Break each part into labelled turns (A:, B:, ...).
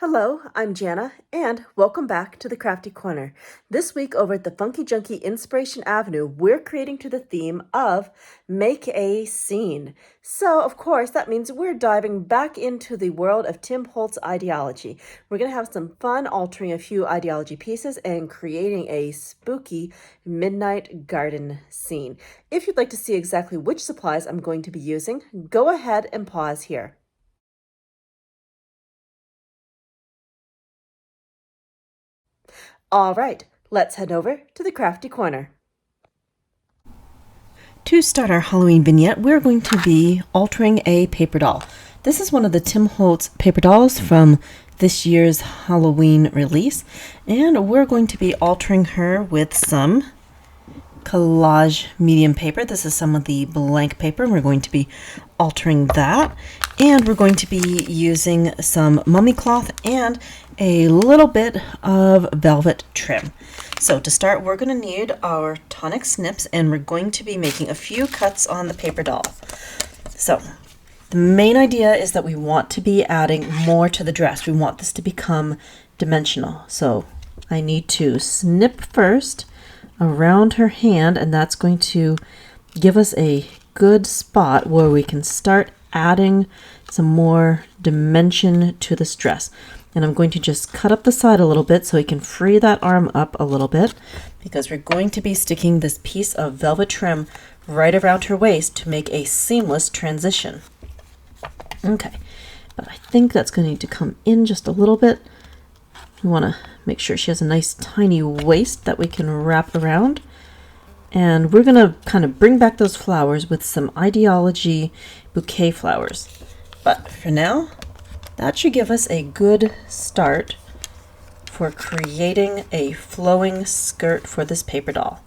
A: Hello, I'm Jana, and welcome back to the Crafty Corner. This week over at the Funky Junky Inspiration Avenue, we're creating to the theme of Make a Scene. So, of course, that means we're diving back into the world of Tim Holtz Idea-ology. We're going to have some fun altering a few Idea-ology pieces and creating a spooky midnight garden scene. If you'd like to see exactly which supplies I'm going to be using, go ahead and pause here. All right, let's head over to the Crafty Corner. To start our Halloween vignette, we're going to be altering a paper doll. This is one of the Tim Holtz paper dolls from this year's Halloween release, and we're going to be altering her with some collage medium paper. This is some of the blank paper, and we're going to be altering that. And we're going to be using some mummy cloth and a little bit of velvet trim. So to start, we're going to need our tonic snips, and we're going to be making a few cuts on the paper doll. So the main idea is that we want to be adding more to the dress. We want this to become dimensional. So I need to snip first around her hand, and that's going to give us a good spot where we can start adding some more dimension to this dress. And I'm going to just cut up the side a little bit so we can free that arm up a little bit, because we're going to be sticking this piece of velvet trim right around her waist to make a seamless transition. Okay, but I think that's going to need to come in just a little bit. We want to make sure she has a nice tiny waist that we can wrap around. And we're going to kind of bring back those flowers with some Idea-ology bouquet flowers. But for now, that should give us a good start for creating a flowing skirt for this paper doll.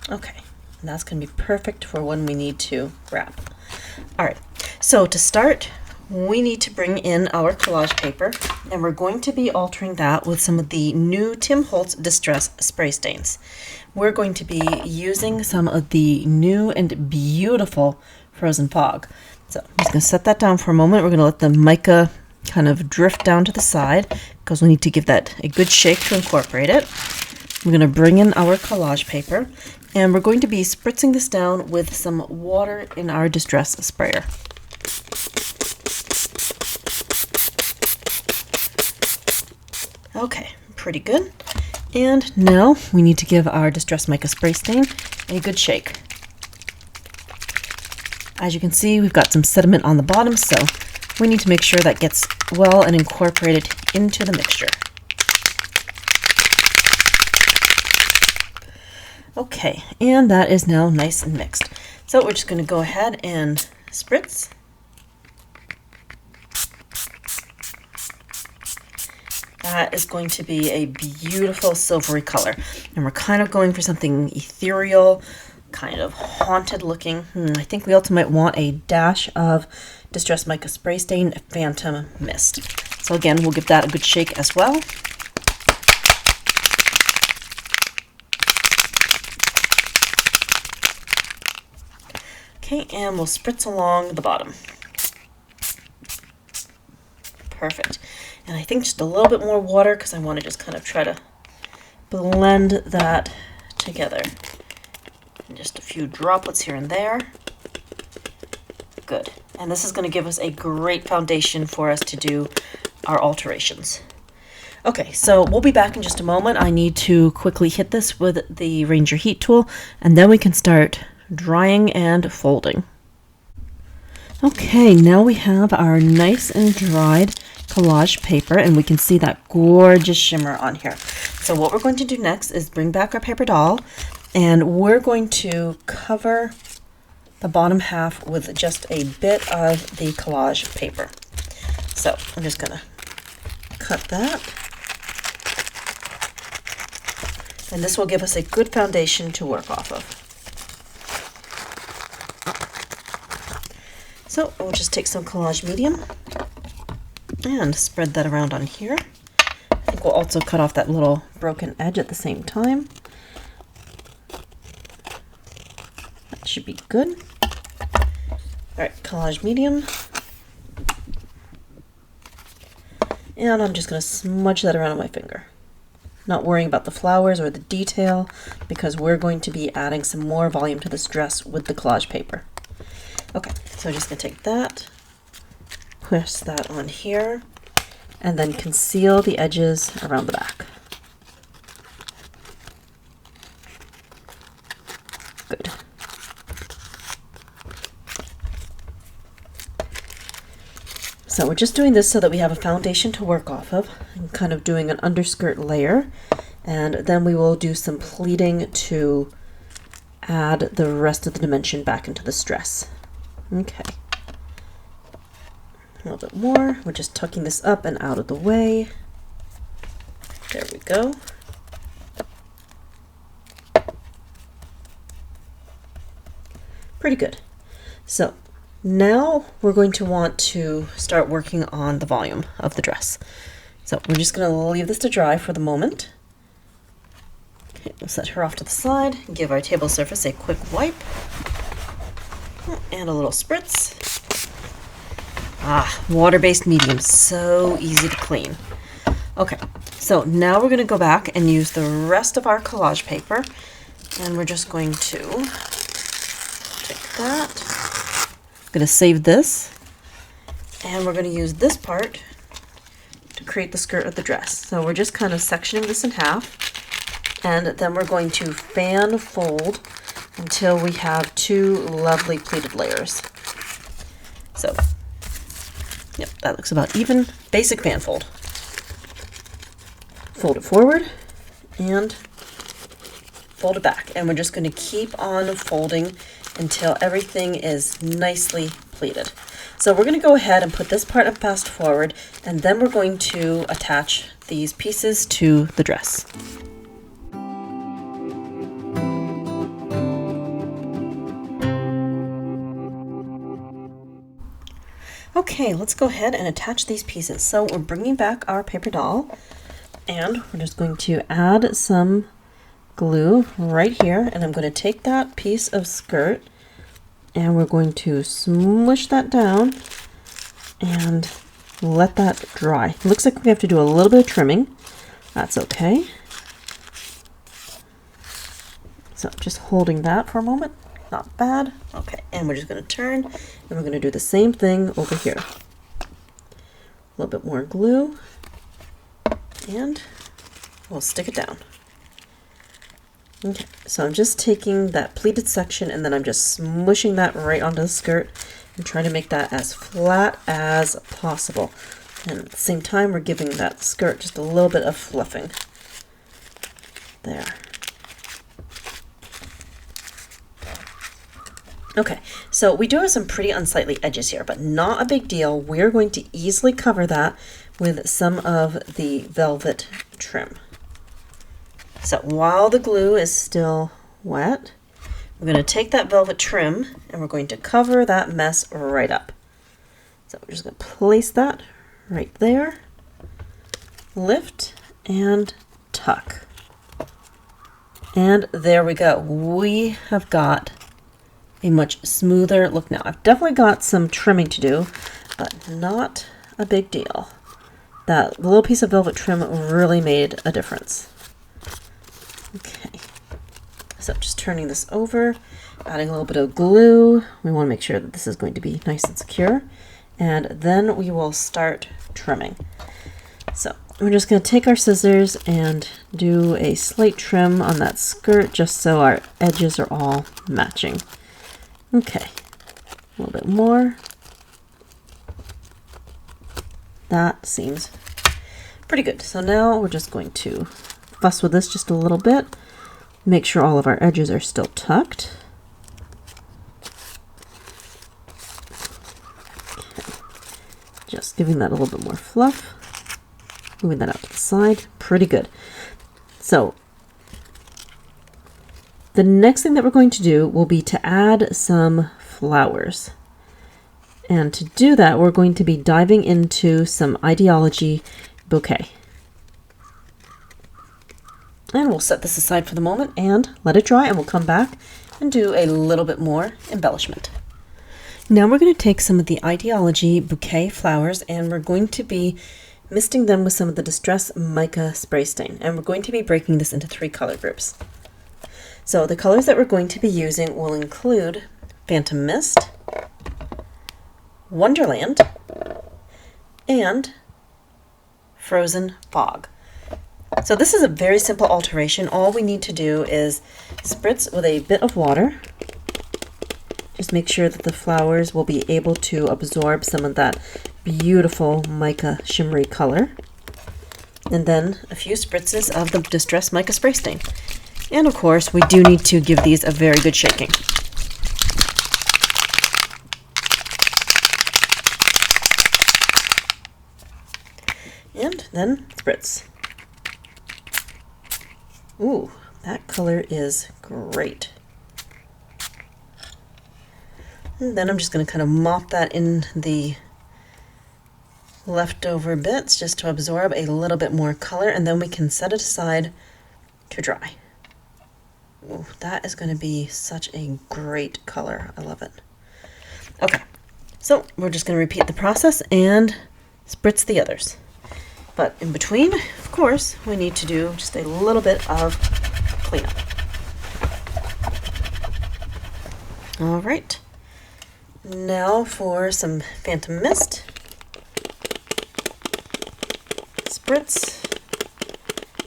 A: Okay, and that's going to be perfect for when we need to wrap. All right, so to start, we need to bring in our collage paper, and we're going to be altering that with some of the new Tim Holtz Distress spray stains. We're going to be using some of the new and beautiful Frozen Fog. So I'm just going to set that down for a moment. We're going to let the mica kind of drift down to the side because we need to give that a good shake to incorporate it. We're going to bring in our collage paper, and we're going to be spritzing this down with some water in our distress sprayer. Okay, pretty good. And now we need to give our Distress Mica Spray Stain a good shake. As you can see, we've got some sediment on the bottom, so we need to make sure that gets well and incorporated into the mixture. Okay, and that is now nice and mixed. So we're just going to go ahead and spritz. That is going to be a beautiful silvery color. And we're kind of going for something ethereal, kind of haunted looking. I think we also might want a dash of Distress Mica Spray Stain Phantom Mist. So again, we'll give that a good shake as well. Okay, and we'll spritz along the bottom. Perfect. And I think just a little bit more water because I want to just kind of try to blend that together. And just a few droplets here and there. Good. And this is going to give us a great foundation for us to do our alterations. Okay, so we'll be back in just a moment. I need to quickly hit this with the Ranger Heat tool, and then we can start drying and folding. Okay, now we have our nice and dried collage paper, and we can see that gorgeous shimmer on here. So what we're going to do next is bring back our paper doll, and we're going to cover the bottom half with just a bit of the collage paper. So I'm just going to cut that, and this will give us a good foundation to work off of. So we'll just take some collage medium and spread that around on here. I think we'll also cut off that little broken edge at the same time. That should be good. All right, collage medium. And I'm just going to smudge that around on my finger. Not worrying about the flowers or the detail, because we're going to be adding some more volume to this dress with the collage paper. Okay, so I'm just going to take that, push that on here, and then conceal the edges around the back. Good. So we're just doing this so that we have a foundation to work off of. I'm kind of doing an underskirt layer, and then we will do some pleating to add the rest of the dimension back into this dress. Okay. A little bit more. We're just tucking this up and out of the way. There we go. Pretty good. So now we're going to want to start working on the volume of the dress. So we're just going to leave this to dry for the moment. Okay, we'll set her off to the side, give our table surface a quick wipe, and a little spritz. Ah, water-based medium, so easy to clean. Okay, so now we're going to go back and use the rest of our collage paper, and we're just going to take that. I'm going to save this, and we're going to use this part to create the skirt of the dress. So we're just kind of sectioning this in half, and then we're going to fan fold until we have two lovely pleated layers. So, yep, that looks about even. Basic fan fold. Fold it forward and fold it back, and we're just going to keep on folding until everything is nicely pleated. So we're going to go ahead and put this part up fast forward, and then we're going to attach these pieces to the dress. Okay, let's go ahead and attach these pieces. So we're bringing back our paper doll, and we're just going to add some glue right here, and I'm going to take that piece of skirt and we're going to smush that down and let that dry. It looks like we have to do a little bit of trimming. That's okay. So just holding that for a moment. Not bad. Okay, and we're just going to turn and we're going to do the same thing over here. A little bit more glue and we'll stick it down. Okay, so I'm just taking that pleated section and then I'm just smushing that right onto the skirt and trying to make that as flat as possible. And at the same time, we're giving that skirt just a little bit of fluffing. There. Okay, so we do have some pretty unsightly edges here, but not a big deal. We're going to easily cover that with some of the velvet trim. So while the glue is still wet, we're going to take that velvet trim and we're going to cover that mess right up. So we're just going to place that right there, lift and tuck. And there we go. We have got a much smoother look now. I've definitely got some trimming to do, but not a big deal. That little piece of velvet trim really made a difference. Okay, so just turning this over, adding a little bit of glue. We want to make sure that this is going to be nice and secure, and then we will start trimming. So we're just going to take our scissors and do a slight trim on that skirt just so our edges are all matching. Okay, a little bit more. That seems pretty good. So now we're just going to fuss with this just a little bit. Make sure all of our edges are still tucked. Okay. Just giving that a little bit more fluff. Moving that out to the side. Pretty good. So the next thing that we're going to do will be to add some flowers. And to do that, we're going to be diving into some Idea-ology bouquet. And we'll set this aside for the moment and let it dry, and we'll come back and do a little bit more embellishment. Now we're going to take some of the Idea-ology bouquet flowers and we're going to be misting them with some of the Distress Mica Spray Stain. And we're going to be breaking this into 3 color groups. So the colors that we're going to be using will include Phantom Mist, Wonderland, and Frozen Fog. So this is a very simple alteration. All we need to do is spritz with a bit of water. Just make sure that the flowers will be able to absorb some of that beautiful mica shimmery color. And then a few spritzes of the Distress Mica Spray Stain. And of course, we do need to give these a very good shaking. And then spritz. Ooh, that color is great. And then I'm just going to kind of mop that in the leftover bits just to absorb a little bit more color, and then we can set it aside to dry. Ooh, that is going to be such a great color. I love it. Okay, so we're just going to repeat the process and spritz the others. But in between, of course, we need to do just a little bit of cleanup. All right. Now for some Phantom Mist. Spritz.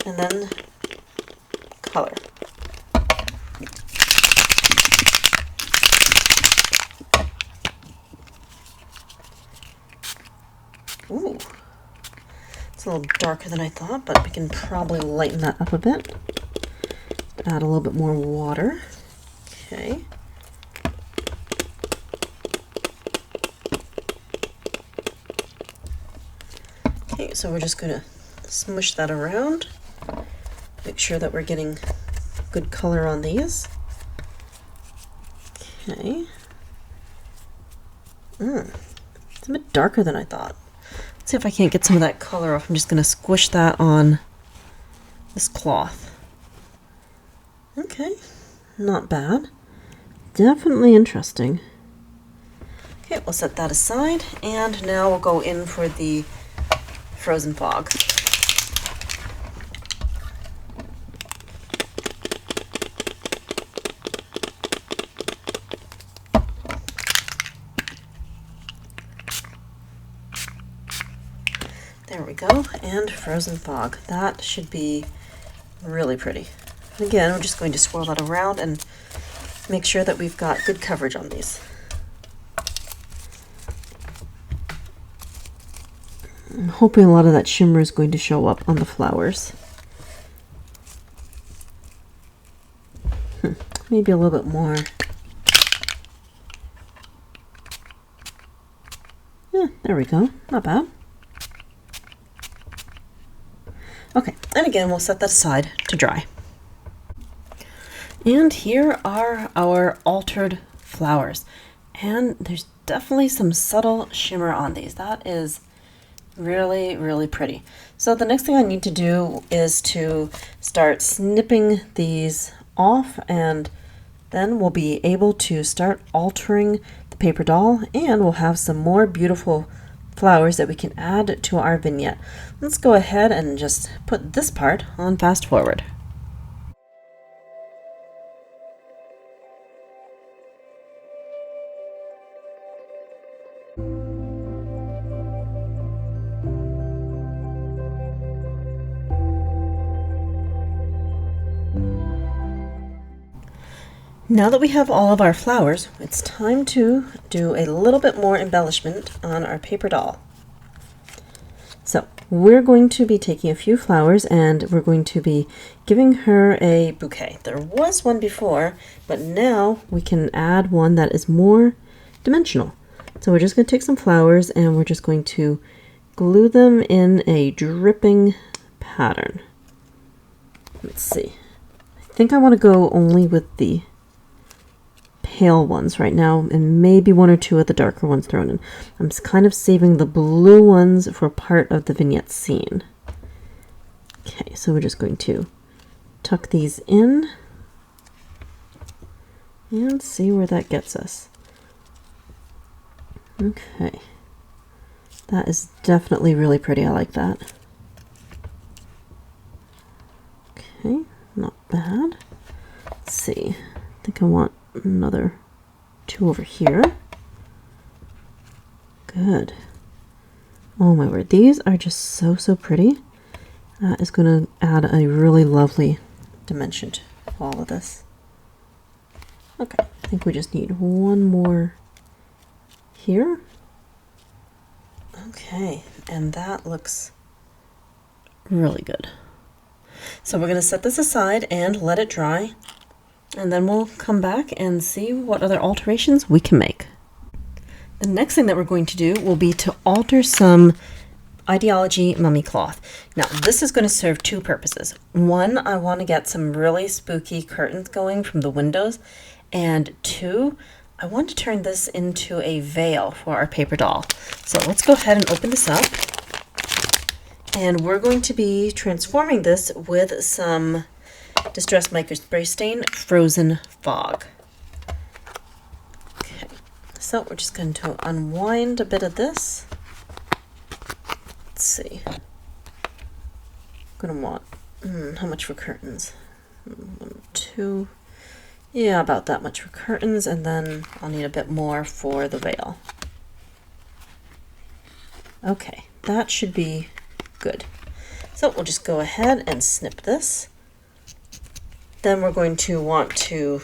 A: And then color. Ooh. It's a little darker than I thought, but we can probably lighten that up a bit. Add a little bit more water. Okay. Okay, so we're just going to smush that around. Make sure that we're getting good color on these. Okay. It's a bit darker than I thought. Let's see if I can't get some of that color off. I'm just going to squish that on this cloth. Okay, not bad. Definitely interesting. Okay, we'll set that aside, and now we'll go in for the Frozen Fog. There we go, and Frozen Fog. That should be really pretty. Again, we're just going to swirl that around and make sure that we've got good coverage on these. I'm hoping a lot of that shimmer is going to show up on the flowers. Maybe a little bit more. Yeah, there we go. Not bad. Okay, and again, we'll set that aside to dry. And here are our altered flowers. And there's definitely some subtle shimmer on these. That is really, really pretty. So the next thing I need to do is to start snipping these off, and then we'll be able to start altering the paper doll, and we'll have some more beautiful flowers that we can add to our vignette. Let's go ahead and just put this part on fast forward. Now that we have all of our flowers, it's time to do a little bit more embellishment on our paper doll. So we're going to be taking a few flowers and we're going to be giving her a bouquet. There was one before, but now we can add one that is more dimensional. So we're just going to take some flowers and we're just going to glue them in a dripping pattern. Let's see. I think I want to go only with the pale ones right now, and maybe one or two of the darker ones thrown in. I'm just kind of saving the blue ones for part of the vignette scene. Okay, so we're just going to tuck these in and see where that gets us. Okay, That is definitely really pretty. I like that. Okay, not bad. Let's see. I think I want another 2 over here. Good. Oh my word, these are just so pretty. That is going to add a really lovely dimension to all of this. Okay, I think we just need one more here. Okay, and that looks really good. So we're going to set this aside and let it dry, and then we'll come back and see what other alterations we can make. The next thing that we're going to do will be to alter some Idea-ology mummy cloth. Now this is going to serve 2 purposes. One, I want to get some really spooky curtains going from the windows, and 2, I want to turn this into a veil for our paper doll. So let's go ahead and open this up, and we're going to be transforming this with some Distress Micro Spray Stain Frozen Fog. Okay, so we're just going to unwind a bit of this. Let's see. I'm gonna want how much for curtains? 1, 2. Yeah, about that much for curtains, and then I'll need a bit more for the veil. Okay, that should be good. So we'll just go ahead and snip this. Then we're going to want to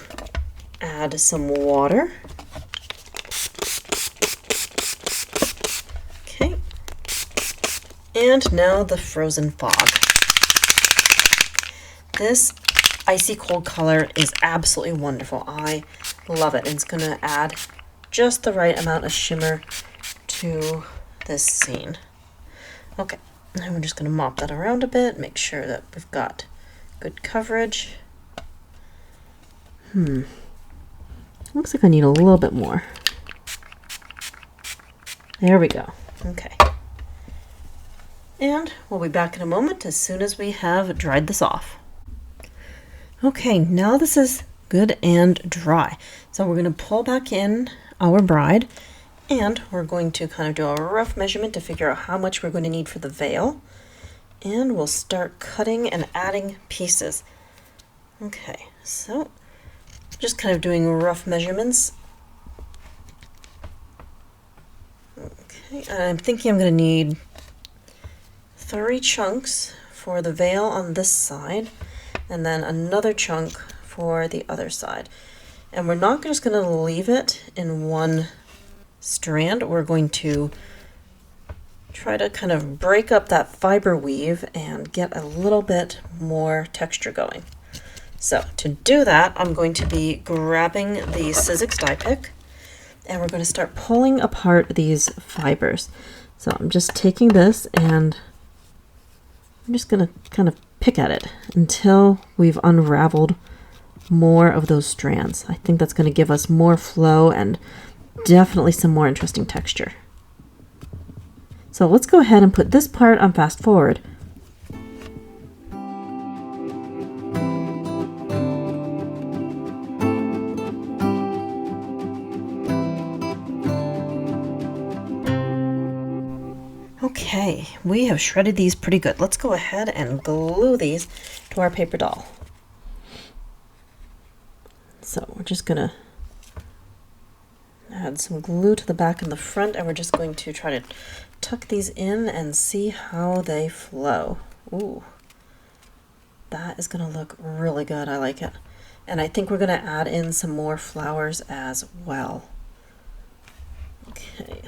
A: add some water. Okay. And now the frozen fog. This icy cold color is absolutely wonderful. I love it. It's going to add just the right amount of shimmer to this scene. Okay, and we're just going to mop that around a bit, make sure that we've got good coverage. Looks like I need a little bit more. There we go. Okay. And we'll be back in a moment as soon as we have dried this off. Okay, now this is good and dry. So we're going to pull back in our bride, and we're going to kind of do a rough measurement to figure out how much we're going to need for the veil. And we'll start cutting and adding pieces. Okay, so just kind of doing rough measurements. Okay, I'm thinking I'm going to need 3 chunks for the veil on this side, and then another chunk for the other side. And we're not just going to leave it in one strand. We're going to try to kind of break up that fiber weave and get a little bit more texture going. So to do that, I'm going to be grabbing the Sizzix die pick, and we're going to start pulling apart these fibers. So I'm just taking this and I'm just going to kind of pick at it until we've unraveled more of those strands. I think that's going to give us more flow and definitely some more interesting texture. So let's go ahead and put this part on fast forward. Okay, we have shredded these pretty good. Let's go ahead and glue these to our paper doll. So we're just gonna add some glue to the back and the front, and we're just going to try to tuck these in and see how they flow. Ooh, that is gonna look really good. I like it. And I think we're gonna add in some more flowers as well. Okay.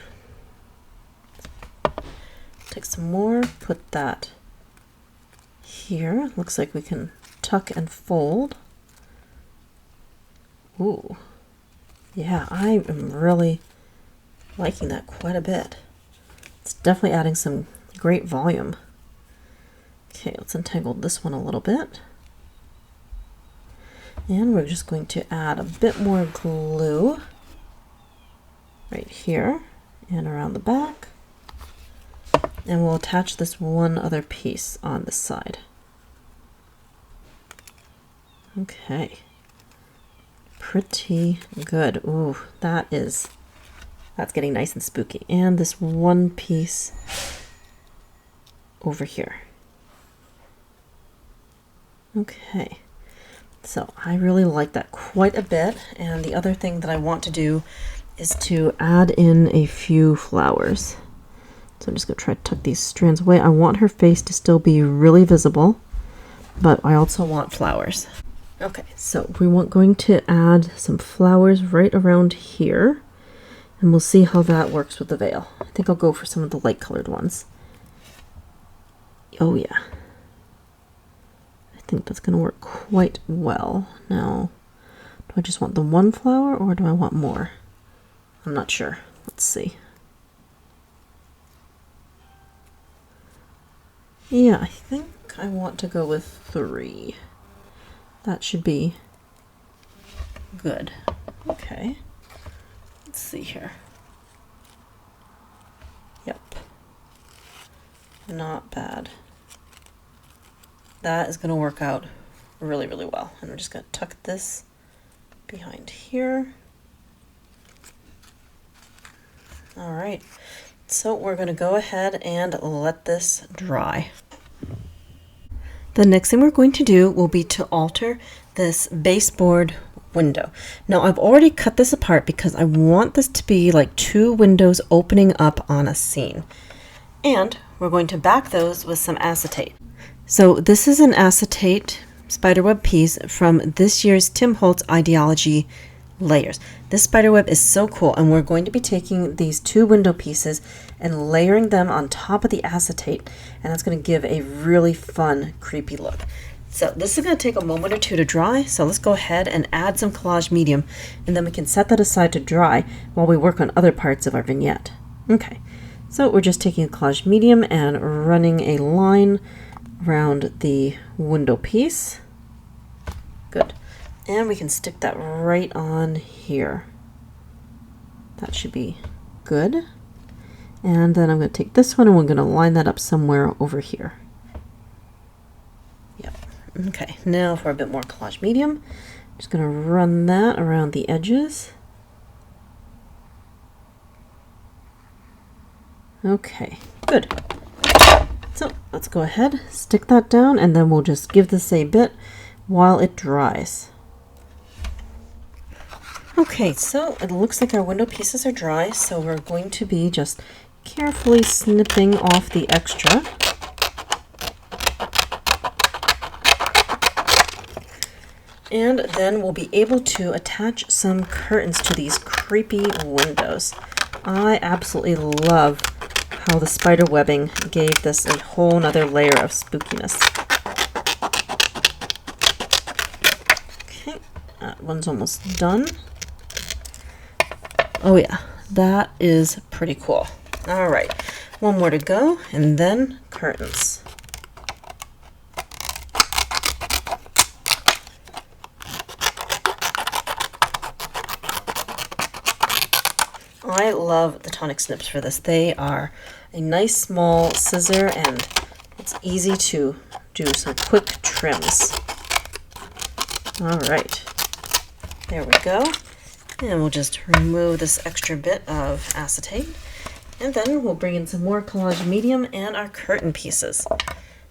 A: Take some more, put that here. Looks like we can tuck and fold. Ooh, yeah, I am really liking that quite a bit. It's definitely adding some great volume. Okay, let's untangle this one a little bit. And we're just going to add a bit more glue right here and around the back. And we'll attach this one other piece on this side. Okay. Pretty good. Ooh, that is That's getting nice and spooky. And this one piece over here. Okay, so I really like that quite a bit. And the other thing that I want to do is to add in a few flowers. So I'm just going to try to tuck these strands away. I want her face to still be really visible, but I also want flowers. Okay, so we're going to add some flowers right around here, and we'll see how that works with the veil. I think I'll go for some of the light colored ones. Oh yeah. I think that's going to work quite well. Now, do I just want the one flower or do I want more? I'm not sure. Let's see. Yeah, I think I want to go with 3. That should be good. Okay. Let's see here. Yep. Not bad. That is going to work out really, really well. And we're just going to tuck this behind here. All right. So we're going to go ahead and let this dry. The next thing we're going to do will be to alter this baseboard window. Now I've already cut this apart because I want this to be like 2 windows opening up on a scene. And we're going to back those with some acetate. So this is an acetate spiderweb piece from this year's Tim Holtz Idea-ology layers. This spiderweb is so cool, and we're going to be taking these 2 window pieces and layering them on top of the acetate, and that's going to give a really fun, creepy look. So this is going to take a moment or 2 to dry, so let's go ahead and add some collage medium, and then we can set that aside to dry while we work on other parts of our vignette. Okay, so we're just taking a collage medium and running a line around the window piece. Good. And we can stick that right on here. That should be good. And then I'm going to take this one and we're going to line that up somewhere over here. Yep. Okay, now for a bit more collage medium. Just going to run that around the edges. Okay, good. So let's go ahead, stick that down, and then we'll just give this a bit while it dries. Okay, so it looks like our window pieces are dry, so we're going to be just carefully snipping off the extra. And then we'll be able to attach some curtains to these creepy windows. I absolutely love how the spider webbing gave this a whole nother layer of spookiness. Okay, that one's almost done. Oh yeah, that is pretty cool. All right, one more to go, and then curtains. I love the tonic snips for this. They are a nice small scissor, and it's easy to do some quick trims. All right, there we go. And we'll just remove this extra bit of acetate. And then we'll bring in some more collage medium and our curtain pieces.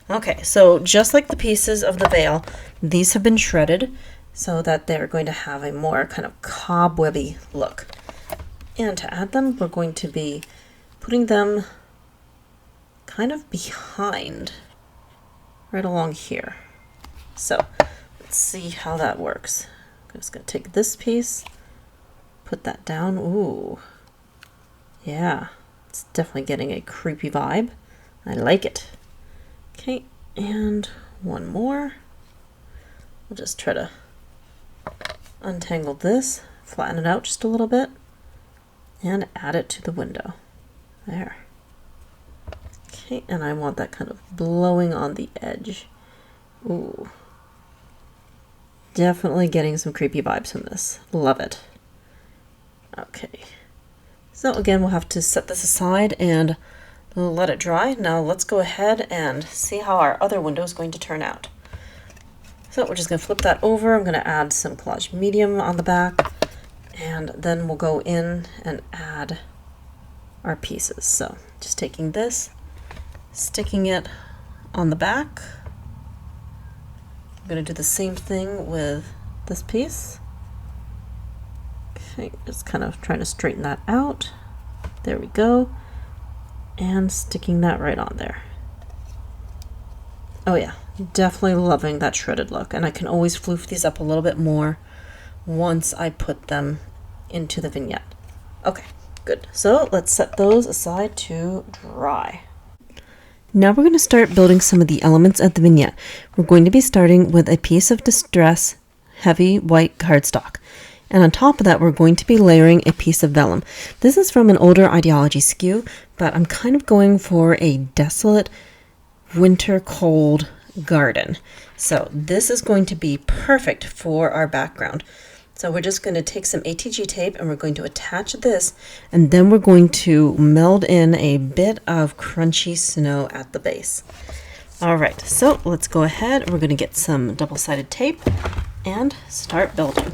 A: Okay, so just like the pieces of the veil, these have been shredded so that they're going to have a more kind of cobwebby look. And to add them, we're going to be putting them kind of behind, right along here. So let's see how that works. I'm just going to take this piece, put that down. Ooh, yeah, it's definitely getting a creepy vibe. I like it. Okay, and one more. We'll just try to untangle this, flatten it out just a little bit, and add it to the window. There. Okay, and I want that kind of blowing on the edge. Ooh. Definitely getting some creepy vibes from this. Love it. Okay. So again, we'll have to set this aside and let it dry. Now let's go ahead and see how our other window is going to turn out. So we're just going to flip that over. I'm going to add some collage medium on the back, and then we'll go in and add our pieces. So just taking this, sticking it on the back. I'm going to do the same thing with this piece. Okay, just kind of trying to straighten that out. There we go. And sticking that right on there. Oh yeah, definitely loving that shredded look. And I can always floof these up a little bit more once I put them into the vignette. Okay, good. So let's set those aside to dry. Now we're going to start building some of the elements of the vignette. We're going to be starting with a piece of distress heavy white cardstock. And on top of that, we're going to be layering a piece of vellum. This is from an older Idea-ology SKU, but I'm kind of going for a desolate winter cold garden. So this is going to be perfect for our background. So we're just going to take some ATG tape and we're going to attach this, and then we're going to meld in a bit of crunchy snow at the base. All right, so let's go ahead. We're going to get some double-sided tape and start building.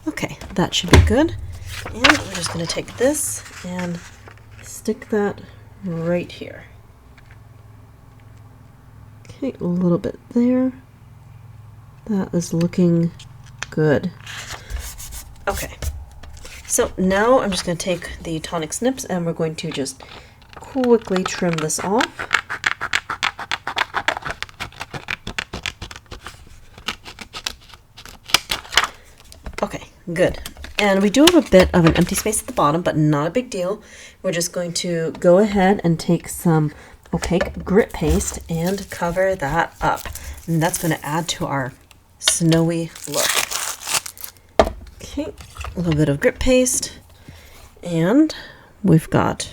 A: Okay, that should be good. And we're just going to take this and stick that right here. Okay, a little bit there. That is looking good. Okay, so now I'm just going to take the tonic snips and we're going to just quickly trim this off. Okay, good. And we do have a bit of an empty space at the bottom, but not a big deal. We're just going to go ahead and take some opaque grit paste and cover that up. And that's going to add to our snowy look. Okay, a little bit of grit paste. And we've got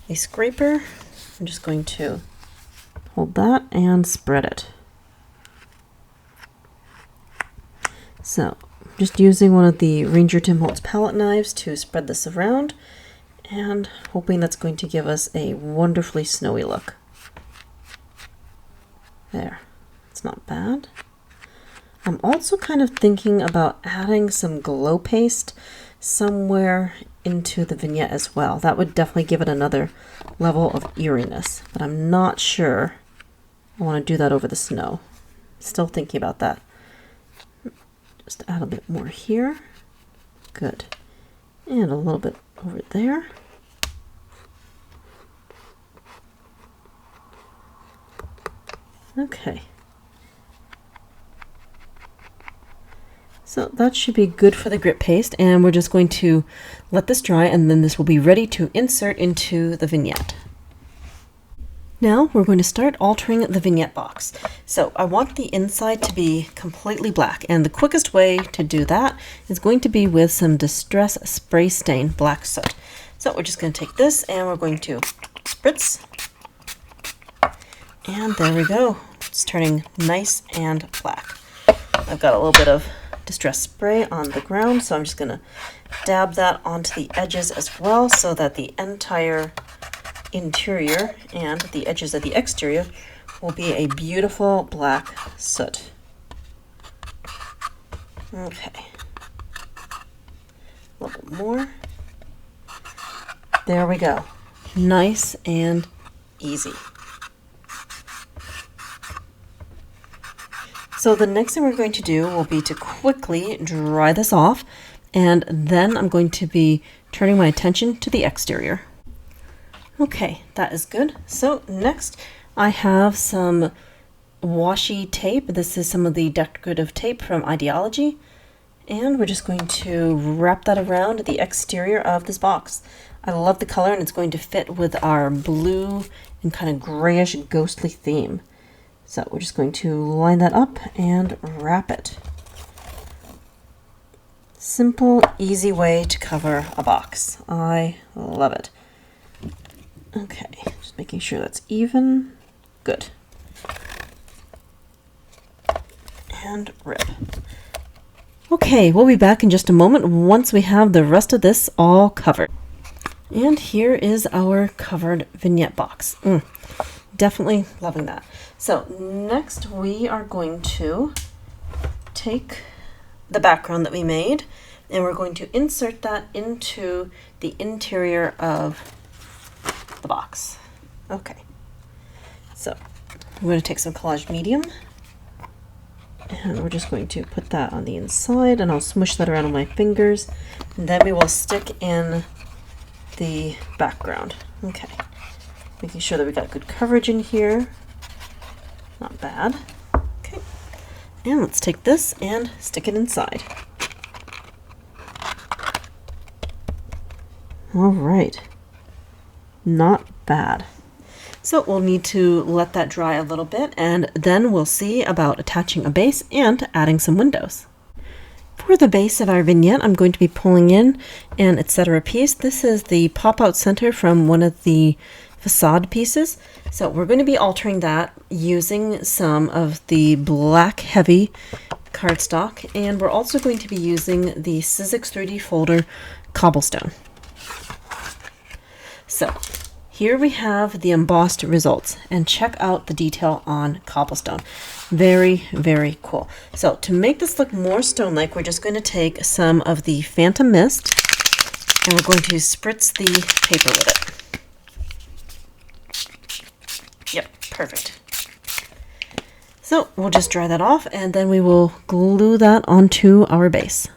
A: a scraper. I'm just going to hold that and spread it. So, just using one of the Ranger Tim Holtz palette knives to spread this around, and hoping that's going to give us a wonderfully snowy look. There, it's not bad. I'm also kind of thinking about adding some glow paste somewhere into the vignette as well. That would definitely give it another level of eeriness, but I'm not sure I want to do that over the snow. Still thinking about that. Just add a bit more here. Good. And a little bit over there. Okay. So that should be good for the grit paste, and we're just going to let this dry, and then this will be ready to insert into the vignette. Now we're going to start altering the vignette box. So I want the inside to be completely black, and the quickest way to do that is going to be with some Distress Spray Stain Black Soot. So we're just going to take this and we're going to spritz, and there we go. It's turning nice and black. I've got a little bit of Distress Spray on the ground, so I'm just going to dab that onto the edges as well so that the entire interior and the edges of the exterior will be a beautiful black soot. Okay, a little bit more. There we go. Nice and easy. So the next thing we're going to do will be to quickly dry this off, and then I'm going to be turning my attention to the exterior. Okay, that is good. So next I have some washi tape. This is some of the decorative tape from Idea-ology, and we're just going to wrap that around the exterior of this box. I love the color, and it's going to fit with our blue and kind of grayish ghostly theme. So we're just going to line that up and wrap it. Simple, easy way to cover a box. I love it. Okay, just making sure that's even. Good. And rip. Okay, we'll be back in just a moment once we have the rest of this all covered. And here is our covered vignette box. definitely loving that. So next we are going to take the background that we made and we're going to insert that into the interior of the box. Okay, so I'm going to take some collage medium and we're just going to put that on the inside and I'll smush that around with my fingers and then we will stick in the background. Okay, making sure that we got good coverage in here. Not bad. Okay, and let's take this and stick it inside. All right, not bad. So we'll need to let that dry a little bit and then we'll see about attaching a base and adding some windows. For the base of our vignette, I'm going to be pulling in an etc. piece. This is the pop-out center from one of the facade pieces. So we're going to be altering that using some of the black heavy cardstock, and we're also going to be using the Sizzix 3D folder cobblestone. So here we have the embossed results, and check out the detail on cobblestone. Very, very cool. So to make this look more stone-like, we're just going to take some of the Phantom Mist and we're going to spritz the paper with it. Yep, perfect. So we'll just dry that off and then we will glue that onto our base.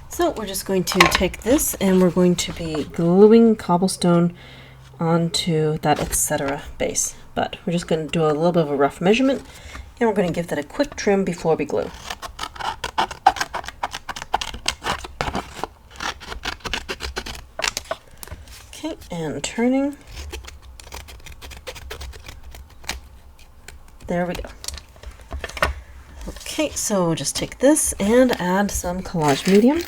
A: So we're just going to take this and we're going to be gluing cobblestone onto that etc. base. But we're just going to do a little bit of a rough measurement and we're going to give that a quick trim before we glue. Okay, and turning. There we go. Okay, so we'll just take this and add some collage medium.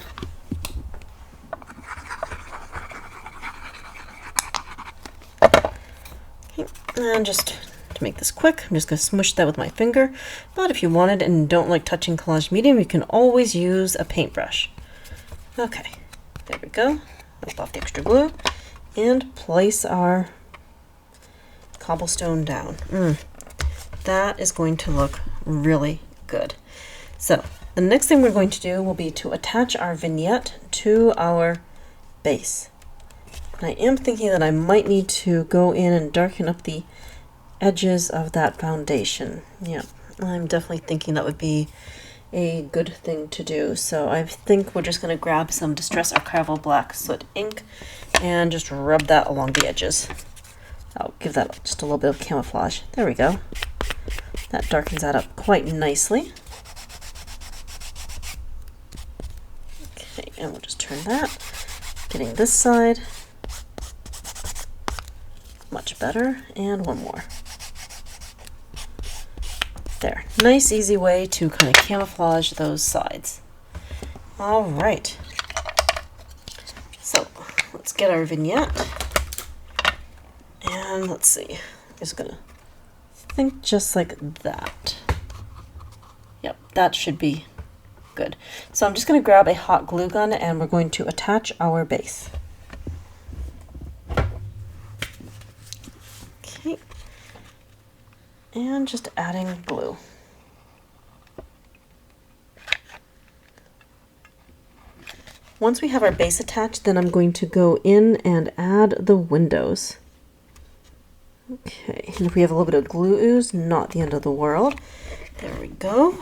A: Okay, and just to make this quick, I'm just going to smush that with my finger. But if you wanted and don't like touching collage medium, you can always use a paintbrush. Okay, there we go. Wipe off the extra glue and place our cobblestone down. That is going to look really good. So the next thing we're going to do will be to attach our vignette to our base. And I am thinking that I might need to go in and darken up the edges of that foundation. Yeah, I'm definitely thinking that would be a good thing to do. So I think we're just going to grab some Distress Archival Black Soot ink and just rub that along the edges. I'll give that just a little bit of camouflage. There we go. That darkens that up quite nicely. Okay, and we'll just turn that. Getting this side. Much better. And one more. There. Nice, easy way to kind of camouflage those sides. All right. So let's get our vignette. And let's see. I'm just going to think just like that. Yep, that should be good. So I'm just going to grab a hot glue gun and we're going to attach our base. Okay. And just adding glue. Once we have our base attached, then I'm going to go in and add the windows. Okay, and if we have a little bit of glue ooze, not the end of the world. There we go.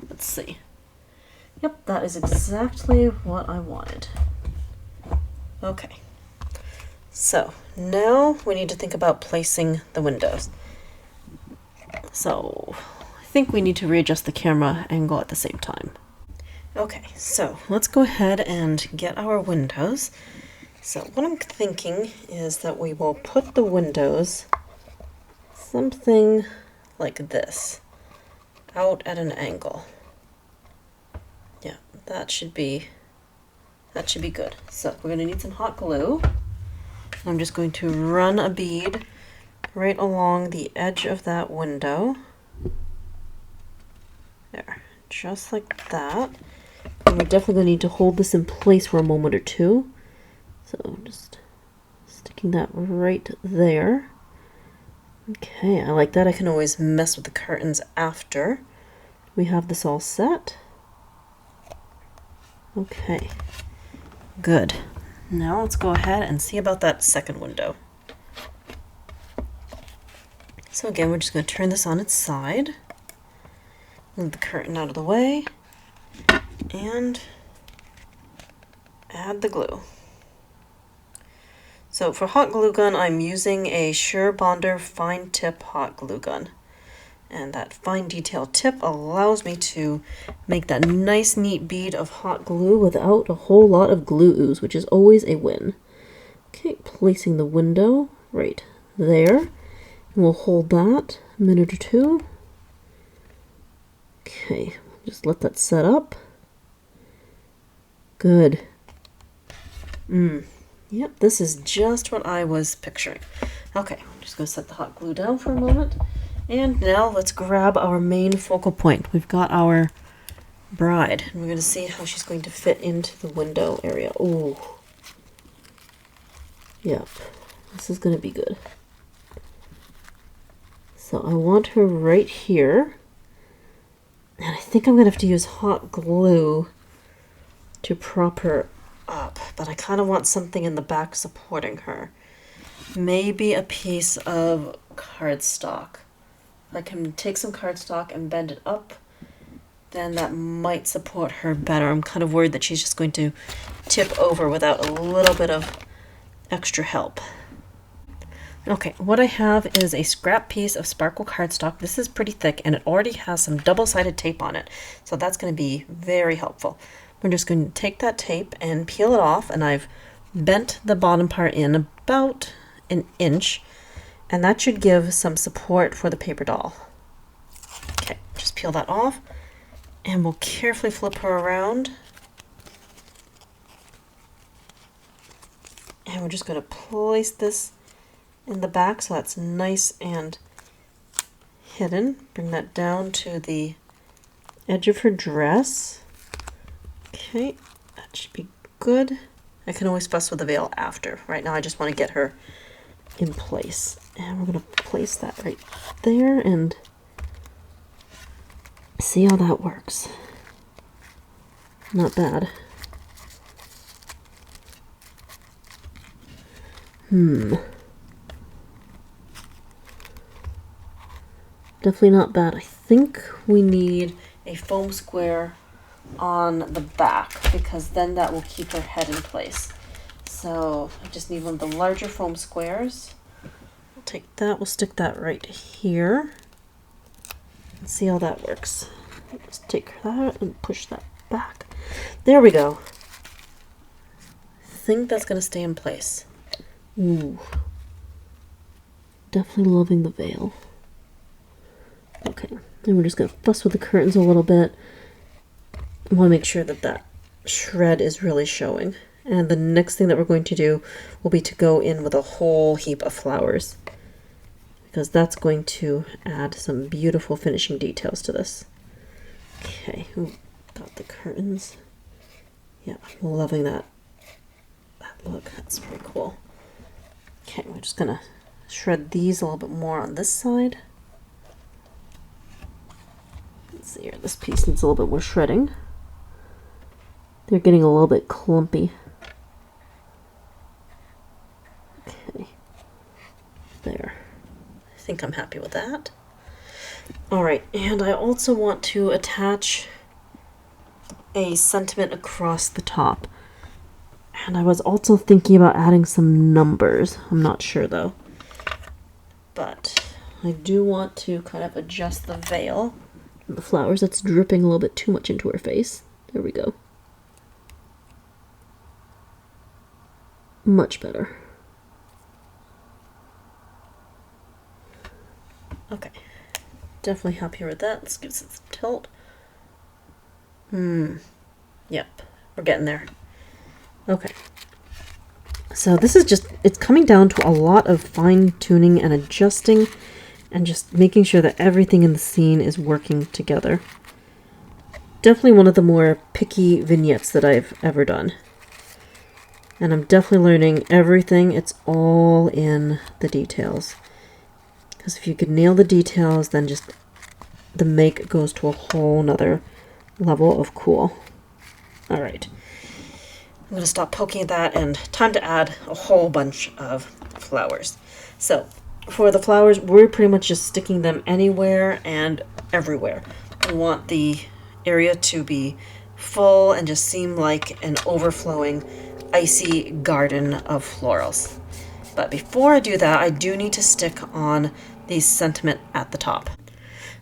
A: Let's see. Yep, that is exactly what I wanted. Okay. So now we need to think about placing the windows. So I think we need to readjust the camera angle at the same time. Okay, so let's go ahead and get our windows. So what I'm thinking is that we will put the windows something like this, out at an angle. Yeah, that should be good. So we're going to need some hot glue. I'm just going to run a bead right along the edge of that window. There, just like that. And we're definitely going to need to hold this in place for a moment or two. So just sticking that right there. Okay, I like that. I can always mess with the curtains after we have this all set. Okay, good. Now let's go ahead and see about that second window. So again, we're just going to turn this on its side, move the curtain out of the way, and add the glue. So for hot glue gun, I'm using a Sure Bonder fine tip hot glue gun. And that fine detail tip allows me to make that nice neat bead of hot glue without a whole lot of glue ooze, which is always a win. Okay, placing the window right there. And we'll hold that a minute or two. Okay, just let that set up. Good. Yep, this is just what I was picturing. Okay, I'm just going to set the hot glue down for a moment. And now let's grab our main focal point. We've got our bride, and we're going to see how she's going to fit into the window area. Ooh. Yep, this is going to be good. So I want her right here. And I think I'm going to have to use hot glue to prop her up, but I kind of want something in the back supporting her. Maybe a piece of cardstock. If I can take some cardstock and bend it up, then that might support her better. I'm kind of worried that she's just going to tip over without a little bit of extra help. Okay, what I have is a scrap piece of sparkle cardstock. This is pretty thick and it already has some double-sided tape on it, so that's going to be very helpful. We're just going to take that tape and peel it off, and I've bent the bottom part in about an inch, and that should give some support for the paper doll. Okay, just peel that off, and we'll carefully flip her around. And we're just going to place this in the back so that's nice and hidden. Bring that down to the edge of her dress. Okay, that should be good. I can always fuss with the veil after. Right now I just want to get her in place. And we're going to place that right there and see how that works. Not bad. Definitely not bad. I think we need a foam square on the back because then that will keep her head in place. So I just need one of the larger foam squares. We'll take that, we'll stick that right here and see how that works. Just take that and push that back. There we go. I think that's going to stay in place. Ooh. Definitely loving the veil. Okay, then we're just going to fuss with the curtains a little bit. I want to make sure that that shred is really showing. And the next thing that we're going to do will be to go in with a whole heap of flowers, because that's going to add some beautiful finishing details to this. Okay, got the curtains. Yeah, I'm loving that look. That's pretty cool. Okay, we're just gonna shred these a little bit more on this side. Let's see here, this piece needs a little bit more shredding. They're getting a little bit clumpy. Okay, there. I think I'm happy with that. Alright, and I also want to attach a sentiment across the top. And I was also thinking about adding some numbers. I'm not sure though. But I do want to kind of adjust the veil. The flowers, that's dripping a little bit too much into her face. There we go. Much better. Okay. Definitely happier with that. Let's give it some tilt. Yep. We're getting there. Okay. So this is just, it's coming down to a lot of fine tuning and adjusting and just making sure that everything in the scene is working together. Definitely one of the more picky vignettes that I've ever done. And I'm definitely learning everything. It's all in the details. Because if you could nail the details, then just the make goes to a whole nother level of cool. All right. I'm going to stop poking at that, and time to add a whole bunch of flowers. So for the flowers, we're pretty much just sticking them anywhere and everywhere. We want the area to be full and just seem like an overflowing, icy garden of florals. But before I do that, I do need to stick on the sentiment at the top.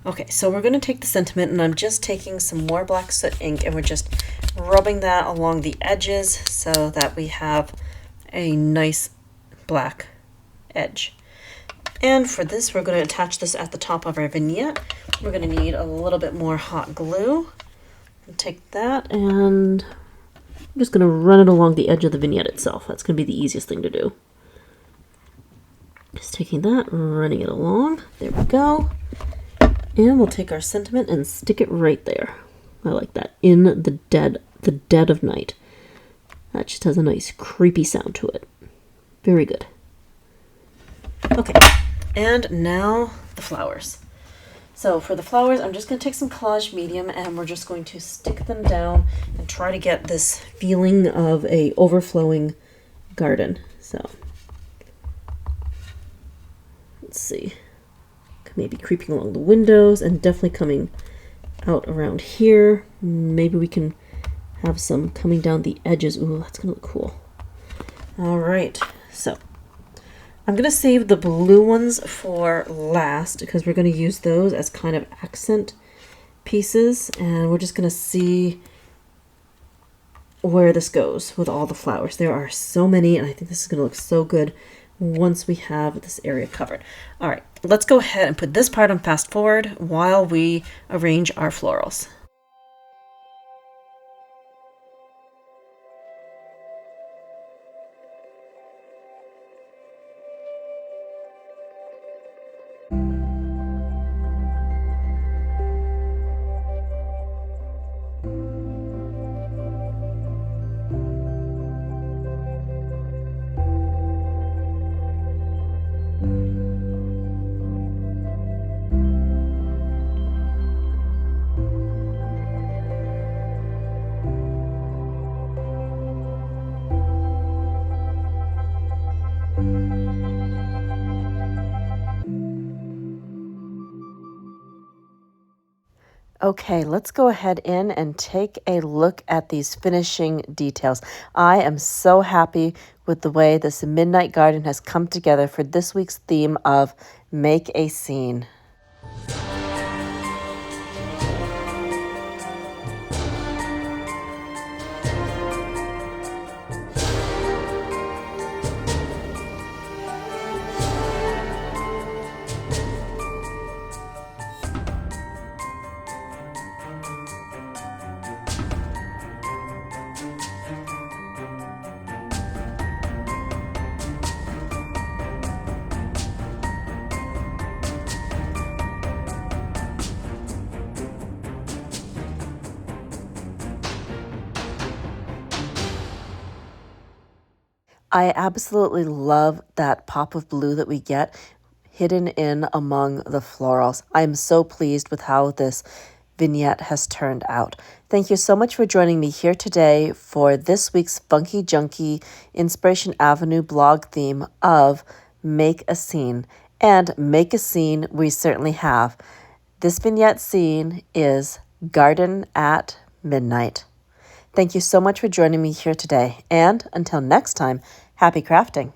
A: Okay, so we're going to take the sentiment, and I'm just taking some more black soot ink, and we're just rubbing that along the edges so that we have a nice black edge. And for this, we're going to attach this at the top of our vignette. We're going to need a little bit more hot glue. Take that, and I'm just going to run it along the edge of the vignette itself. That's going to be the easiest thing to do. Just taking that, running it along. There we go. And we'll take our sentiment and stick it right there. I like that. In the dead of night. That just has a nice creepy sound to it. Very good. Okay, and now the flowers. So for the flowers, I'm just going to take some collage medium, and we're just going to stick them down and try to get this feeling of a overflowing garden. So let's see. Maybe creeping along the windows and definitely coming out around here. Maybe we can have some coming down the edges. Ooh, that's gonna look cool. All right, so I'm gonna save the blue ones for last because we're gonna use those as kind of accent pieces, and we're just gonna see where this goes with all the flowers. There are so many, and I think this is gonna look so good once we have this area covered. All right, let's go ahead and put this part on fast forward while we arrange our florals. Okay, let's go ahead in and take a look at these finishing details. I am so happy with the way this Midnight Garden has come together for this week's theme of Make a Scene. I absolutely love that pop of blue that we get hidden in among the florals. I am so pleased with how this vignette has turned out. Thank you so much for joining me here today for this week's Funky Junky Inspiration Avenue blog theme of Make a Scene. And make a scene we certainly have. This vignette scene is Garden at Midnight. Thank you so much for joining me here today, and until next time, happy crafting.